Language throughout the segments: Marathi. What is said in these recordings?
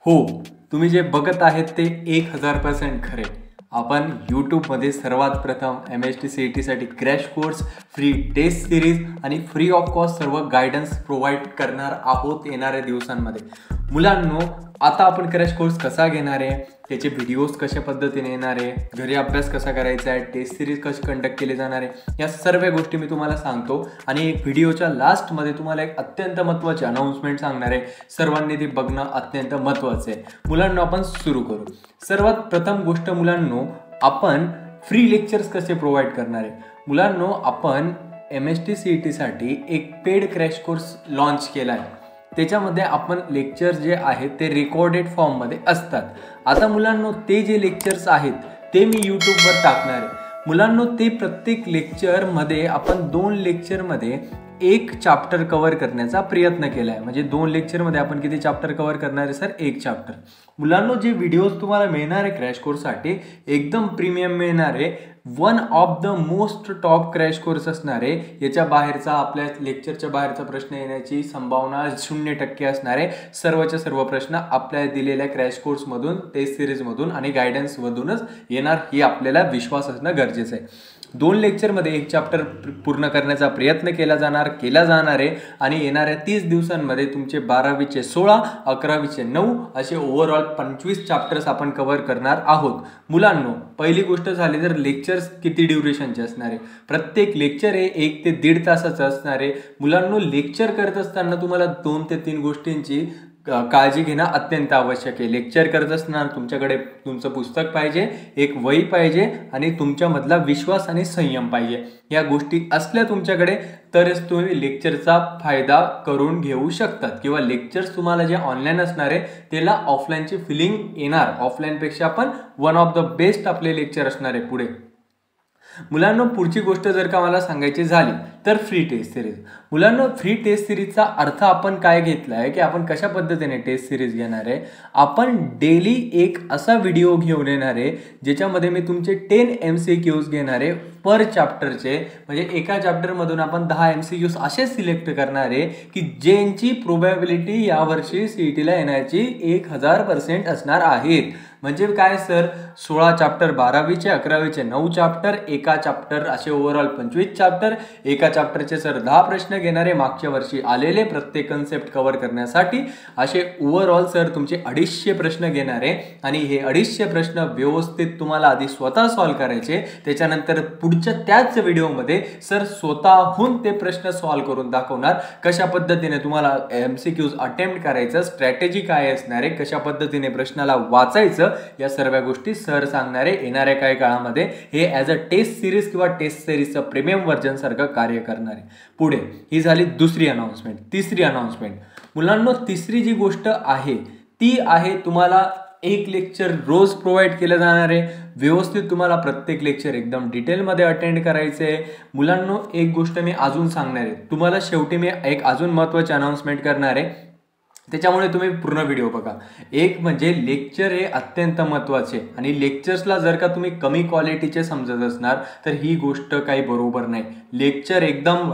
हो, तुम्ही जे बघत आहेत ते 1000% खरे. आपण YouTubeमध्ये सर्वात प्रथम MST-CETसाठी crash course, free test series आणि फ्री ऑफ कॉस्ट सर्व गायडन्स प्रोव्हाइड करणार आहोत येणाऱ्या दिवसांमध्ये. मुलांनो, आता आपण क्रॅश कोर्स कसा घेणार आहे, त्याचे व्हिडिओज कशा पद्धतीने येणार आहे, घरी अभ्यास कसा करायचा आहे, टेस्ट सिरीज कशी कंडक्ट केली जाणार आहे, या सर्व गोष्टी मी तुम्हाला सांगतो. आणि व्हिडिओच्या लास्टमध्ये तुम्हाला एक अत्यंत महत्त्वाची अनाउन्समेंट सांगणार आहे. सर्वांनी ती बघणं अत्यंत महत्त्वाचं आहे. मुलांनो, आपण सुरू करू. सर्वात प्रथम गोष्ट मुलांनो, आपण फ्री लेक्चर्स कसे प्रोव्हाइड करणार आहे. मुलांनो, आपण MST-CETसाठी एक पेड क्रॅश कोर्स लॉन्च केला आहे. त्याच्यामध्ये आपण लेक्चर जे आहेत ते रेकॉर्डेड फॉर्ममध्ये असतात. आता मुलांनो, ते जे लेक्चर्स आहेत ते मी यूट्यूबवर टाकणार आहे. मुलांनो, ते प्रत्येक लेक्चरमध्ये आपण 2 लेक्चरमध्ये एक चॅप्टर कव्हर करण्याचा प्रयत्न केला आहे. म्हणजे 2 लेक्चरमध्ये आपण किती चॅप्टर कव्हर करणार आहे सर? एक चॅप्टर. मुलांनो, जे व्हिडिओज तुम्हाला मिळणार आहे क्रॅश कोर्ससाठी एकदम प्रीमियम मिळणार आहे. One of the most top crash course असणार आहे. याच्या बाहेरचा, आपल्या लेक्चरच्या बाहेरचा प्रश्न येण्याची संभावना 0% असणार आहे. सर्वच्या सर्व प्रश्न आपल्या दिलेल्या क्रॅश कोर्समधून, टेस्ट सिरीजमधून आणि गायडन्समधूनच येणार, ही आपल्याला विश्वास असणं गरजेचं आहे. 2 लेक्चरमध्ये एक चॅप्टर पूर्ण करण्याचा प्रयत्न केला जाणार आहे. आणि येणाऱ्या 30 दिवसांमध्ये तुमचे 12वीचे 16, 11वीचे 9 असे ओव्हरऑल 25 चॅप्टर्स आपण कव्हर करणार आहोत. मुलांनो, पहिली गोष्ट झाली तर लेक्चर्स किती ड्युरेशनचे असणार आहे. प्रत्येक लेक्चर हे 1 ते 1.5 तासाचं असणार आहे. मुलांनो, लेक्चर करत असताना तुम्हाला 2 ते 3 गोष्टींची काळजी घेणं अत्यंत आवश्यक आहे. लेक्चर करत असताना तुमच्याकडे तुमचं पुस्तक पाहिजे, एक वही पाहिजे आणि तुमच्यामधला विश्वास आणि संयम पाहिजे. या गोष्टी असल्या तुमच्याकडे तरच तुम्ही लेक्चरचा फायदा करून घेऊ शकतात. किंवा लेक्चर्स तुम्हाला जे ऑनलाईन असणार आहे त्याला ऑफलाईनची फिलिंग येणार. ऑफलाईनपेक्षा पण वन ऑफ द बेस्ट आपले लेक्चर असणार आहे पुढे. मुलांनो, पुढची गोष्ट जर का मला सांगायची झाली तर फ्री टेस्ट सिरीज. मुलांनो, फ्री टेस्ट सिरीजचा अर्थ आपण काय घेतला आहे की आपण कशा पद्धतीने टेस्ट सिरीज घेणार आहे. आपण डेली एक असा व्हिडिओ घेऊन येणार आहे ज्याच्यामध्ये मी तुमचे 10 MCQs घेणार आहे पर चॅप्टरचे. म्हणजे एका चॅप्टरमधून आपण 10 MCQs असे सिलेक्ट करणार आहे की ज्यांची प्रोबॅबिलिटी यावर्षी CETला येण्याची 1000% असणार आहेत. म्हणजे काय सर? 16 चॅप्टर 12वीचे, 11वीचे 9 चॅप्टर, एका चॅप्टर असे ओव्हरऑल 25 चॅप्टर. एका चॅप्टरचे सर 10 प्रश्न घेणारे, मागच्या वर्षी आलेले प्रत्येक कन्सेप्ट कव्हर करण्यासाठी असे ओव्हरऑल सर तुमचे 250 प्रश्न घेणारे. आणि हे 250 प्रश्न व्यवस्थित तुम्हाला आधी स्वतः सॉल्व्ह करायचे. त्याच्यानंतर पुढच्या त्याच व्हिडिओमध्ये सर स्वतःहून ते प्रश्न सॉल्व्ह करून दाखवणार. कशा पद्धतीने तुम्हाला MCQs अटेम्प्ट करायचं, स्ट्रॅटेजी काय असणार आहे, कशा पद्धतीने प्रश्नाला वाचायचं, या सर्व गोष्टी सर सांगणारे येणाऱ्या काही काळामध्ये. हे ॲज अ टेस्ट सिरीज किंवा टेस्ट सिरीजचं प्रीमियम व्हर्जन सारखं कार्य करणार आहे. पुढे ही झाली दुसरी अनाउन्समेंट. तिसरी अनाउन्समेंट मुलांनो, तिसरी जी गोष्ट आहे ती आहे तुम्हाला एक लेक्चर रोज प्रोव्हाइड केलं जाणार आहे. व्यवस्थित तुम्हाला प्रत्येक लेक्चर एकदम डिटेलमध्ये अटेंड करायचं आहे. मुलांनो, एक गोष्ट मी अजून सांगणार आहे तुम्हाला. शेवटी मी एक अजून महत्त्वाची अनाउन्समेंट करणार आहे, त्याच्यामुळे तुम्ही पूर्ण व्हिडिओ बघा. एक म्हणजे लेक्चर हे अत्यंत महत्त्वाचे. आणि लेक्चर्सला जर का तुम्ही कमी क्वालिटीचे समजत असणार तर ही गोष्ट काही बरोबर नाही. लेक्चर एकदम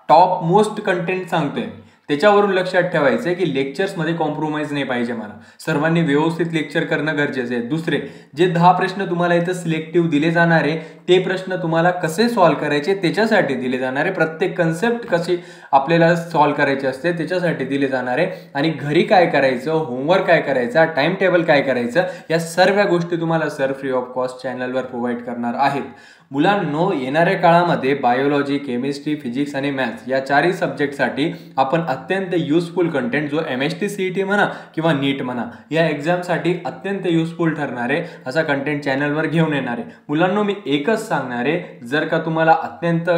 टॉप मोस्ट कंटेंट सांगतोय, त्याच्यावरून लक्षात ठेवायचं की लेक्चर्समध्ये कॉम्प्रोमाइज नाही पाहिजे. मला सर्वांनी व्यवस्थित लेक्चर करणं गरजेचं आहे. दुसरे, जे 10 प्रश्न तुम्हाला इथं सिलेक्टिव्ह दिले जाणार आहे ते प्रश्न तुम्हाला कसे सॉल्व्ह करायचे त्याच्यासाठी दिले जाणार आहे. प्रत्येक कन्सेप्ट कशी आपल्याला सॉल्व्ह करायची असते त्याच्यासाठी दिले जाणार आहे. आणि घरी काय करायचं, होमवर्क काय करायचा, टाइम टेबल काय करायचं, या सर्व गोष्टी तुम्हाला सर फ्री ऑफ कॉस्ट चॅनलवर प्रोव्हाइड करणार आहेत. मुलांनो, येणाऱ्या काळामध्ये बायोलॉजी, केमिस्ट्री, फिजिक्स आणि मॅथ्स या 4ही सब्जेक्टसाठी आपण अत्यंत युजफुल कंटेंट, जो MST-CET म्हणा किंवा नीट म्हणा, या एक्झामसाठी अत्यंत युजफुल ठरणार आहे असा कंटेंट चॅनलवर घेऊन येणार आहे. मुलांनो, मी एकच सांगणार आहे, जर का तुम्हाला अत्यंत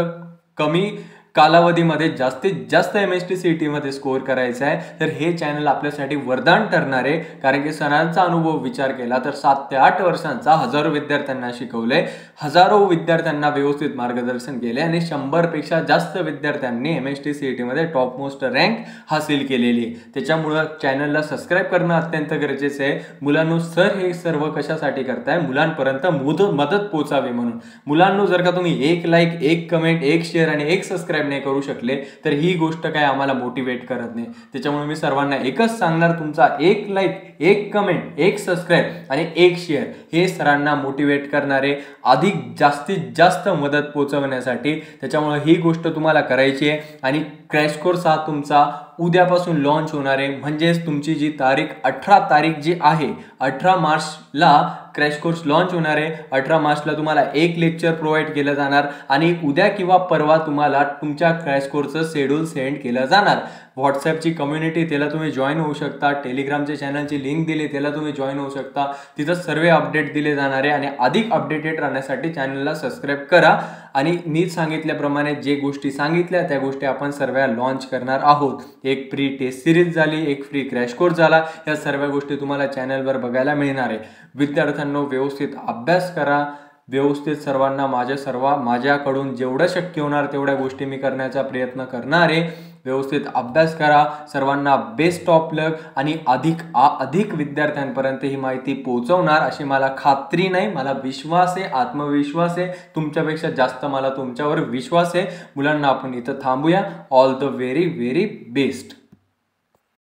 कमी कालावधीमध्ये जास्तीत जास्त MST-CET मध्ये स्कोअर करायचा आहे तर हे चॅनल आपल्यासाठी वरदान ठरणार आहे. कारण की सरांचा अनुभव विचार केला तर 7 ते 8 वर्षांचा हजारो विद्यार्थ्यांना शिकवलंय, हजारो विद्यार्थ्यांना व्यवस्थित मार्गदर्शन केले आणि 100पेक्षा जास्त विद्यार्थ्यांनी MST-CET मध्ये टॉप मोस्ट रँक हासिल केलेली आहे. त्याच्यामुळं चॅनलला सबस्क्राईब करणं अत्यंत गरजेचं आहे. मुलांनो, सर हे सर्व कशासाठी करताय? मुलांपर्यंत मदत पोहोचावी म्हणून. मुलांनो, जर का तुम्ही एक लाईक, एक कमेंट, एक शेअर आणि एक सबस्क्राईब सबस्क्राईब नाही करू शकले तर ही गोष्ट काय आम्हाला मोटिवेट करत नाही. त्याच्यामुळे मी सर्वांना एकच सांगणार, तुमचा एक लाईक, एक कमेंट, एक सबस्क्राईब आणि एक शेअर हे सरांना मोटिवेट करणारे अधिक जास्तीत जास्त मदत पोहोचवण्यासाठी. त्याच्यामुळे ही गोष्ट तुम्हाला करायची आहे. आणि क्रॅश कोर्स हा तुमचा उद्यापासून लॉन्च होणार आहे. म्हणजेच तुमची जी तारीख 18 तारीख जी आहे, 18 मार्चला क्रॅश कोर्स लॉन्च होणार आहे. 18 मार्चला तुम्हाला एक लेक्चर प्रोव्हाइड केलं जाणार आणि उद्या किंवा परवा तुम्हाला तुमच्या क्रॅश कोर्सचं शेड्यूल सेंड केलं जाणार. व्हॉट्सॲपची कम्युनिटी त्याला तुम्ही जॉईन होऊ शकता. टेलिग्रामच्या चॅनलची लिंक दिली त्याला तुम्ही जॉईन होऊ शकता. तिथं सर्व अपडेट दिले जाणार आहे. आणि अधिक अपडेटेड राहण्यासाठी चॅनलला सबस्क्राईब करा. आणि मी सांगितल्याप्रमाणे जे गोष्टी सांगितल्या त्या गोष्टी आपण सर्व लॉन्च करणार आहोत. एक फ्री टेस्ट सिरीज झाली, एक फ्री क्रॅश कोर्स झाला, या सर्व गोष्टी तुम्हाला चॅनलवर बघायला मिळणार आहे. विद्यार्थ्यांनो व्यवस्थित अभ्यास करा, व्यवस्थित सर्वांना माझ्याकडून जेवढं शक्य होणार तेवढ्या गोष्टी मी करण्याचा प्रयत्न करणार आहे. व्यवस्थित अभ्यास करा. सर्वांना बेस्ट ऑफ लक. आणि अधिक विद्यार्थ्यांपर्यंत ही माहिती पोहोचवणार अशी मला खात्री नाही, मला विश्वास आहे, आत्मविश्वास आहे. तुमच्यापेक्षा जास्त मला तुमच्यावर विश्वास आहे. मुलांना आपण इथं थांबूया. All the very very best.